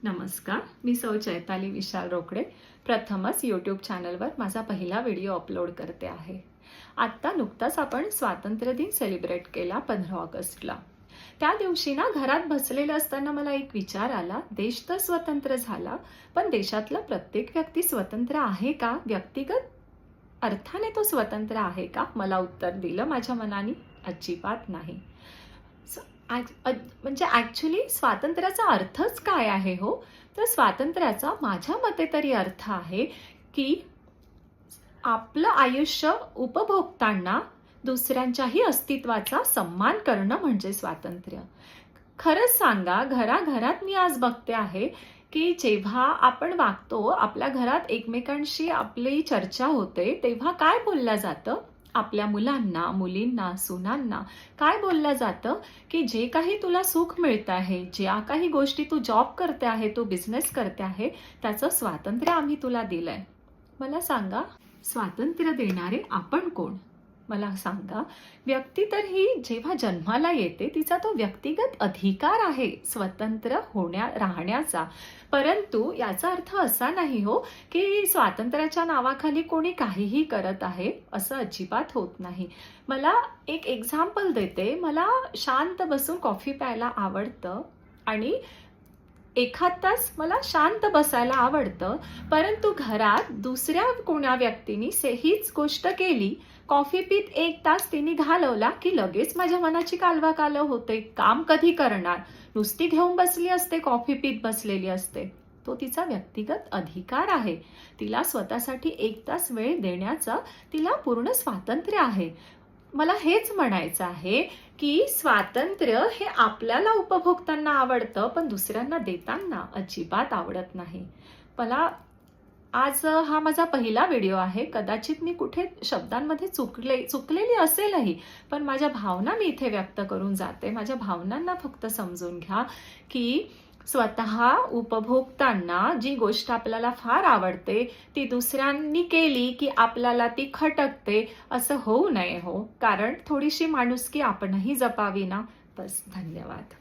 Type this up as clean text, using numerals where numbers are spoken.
नमस्कार, मी सौ चैताली विशाल रोकडे प्रथमच यूट्यूब चॅनलवर माझा पहिला व्हिडिओ अपलोड करते आहे. आत्ता नुकताच आपण स्वातंत्र्य दिन सेलिब्रेट केला 15 ऑगस्टला. त्या दिवशी ना घरात बसलेले असताना मला एक विचार आला, देश तर स्वतंत्र झाला, पण देशातला प्रत्येक व्यक्ती स्वतंत्र आहे का? व्यक्तिगत अर्थाने तो स्वतंत्र आहे का? मला उत्तर दिलं माझ्या मनाने, अजिबात नाही. म्हणजे ॲक्च्युली स्वातंत्र्याचा अर्थच काय आहे हो? तर स्वातंत्र्याचा माझ्या मते तरी अर्थ आहे की आपलं आयुष्य उपभोगताना दुसऱ्यांच्याही अस्तित्वाचा सन्मान करणं म्हणजे स्वातंत्र्य. खरंच सांगा, घराघरात मी आज बघते आहे की जेव्हा आपण वागतो, आपल्या घरात एकमेकांशी आपली चर्चा होते, तेव्हा काय बोललं जातं? आपल्या मुलांना, मुलींना, सुनांना काय बोललं जातं की जे काही तुला सुख मिळतं आहे, ज्या काही गोष्टी तू जॉब करते आहे, तू बिझनेस करते आहे, त्याचं स्वातंत्र्य आम्ही तुला दिलंय. मला सांगा, स्वातंत्र्य देणारे आपण कोण? मला सांगा, व्यक्ती तर ही जेव्हा जन्माला येते तिचा तो व्यक्तिगत अधिकार आहे स्वतंत्र राहण्याचा. परंतु याचा अर्थ असा नाही हो की स्वातंत्र्याच्या नावाखाली कोणी काहीही करत आहे, असं अजिबात होत नाही. मला एक एक्झाम्पल देते. मला शांत बसून कॉफी प्यायला आवडतं आणि एखाद तास मला शांत बसायला आवडतं, परंतु घरात दुसऱ्या कोण्या व्यक्तीने हीच गोष्ट केली, कॉफी पीत 1 तास तिने घालवला की लगेच माझ्या मनाची कालवाकालव होते. काम कधी करणार? नुसती घेऊन बसली असते, कॉफी पीत बसलेली असते. तो तिचा व्यक्तिगत अधिकार आहे. तिला स्वतःसाठी 1 तास वेळ देण्याचा तिला पूर्ण स्वातंत्र्य आहे. मला हेच म्हणायचं आहे की स्वातंत्र्य हे आपल्याला उपभोगताना आवडतं, पण दुसऱ्यांना देताना अजिबात आवडत नाही. मला आज हा माझा पहिला व्हिडिओ आहे. कदाचित मी कुठे शब्दांमध्ये चुकलेली असेलही, पण माझ्या भावना मी इथे व्यक्त करून जाते. माझ्या भावनांना फक्त समजून घ्या की स्वतः उपभोगताना जी गोष्ट आपल्याला फार आवडते ती दुसऱ्यांनी केली की आपल्याला ती खटकते, असं होऊ नये हो. कारण थोडीशी माणुसकी आपणही जपावी ना. बस, धन्यवाद.